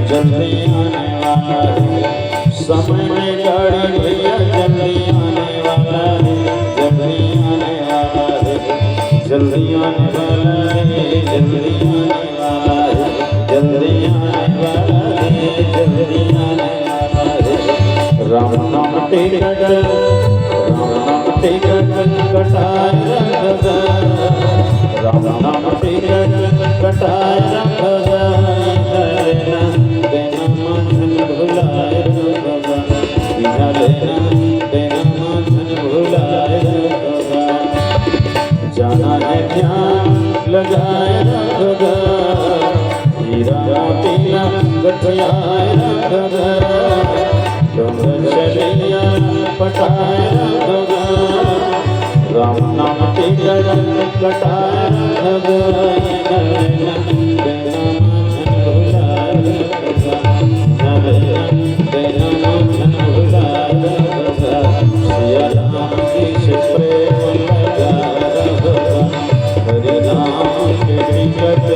जल्दी आने वाला है, समय में गाड़ी भैया जल्दी आने वाला है, जल्दी आने वाला है, जल्दी आने वाला है, जल्दी आने वाला है, जल्दी आने वाला है, जल्दी आने वाला है। राम नाम टिकट कटाए रख, राम नाम टिकट कटाए रख, देना मन भुलाए रख, देना मन भुलाए रख, जाना है ध्यान लगाए रख, हीरा मोती गठियाए रख, चलिया पटाए रख, राम नाम टिकट कटाए रख, देना मन भुलाए रख, देना मन भुलाए रख, सिया राम की से प्रेम लगा रख, हरि नाम के टिकट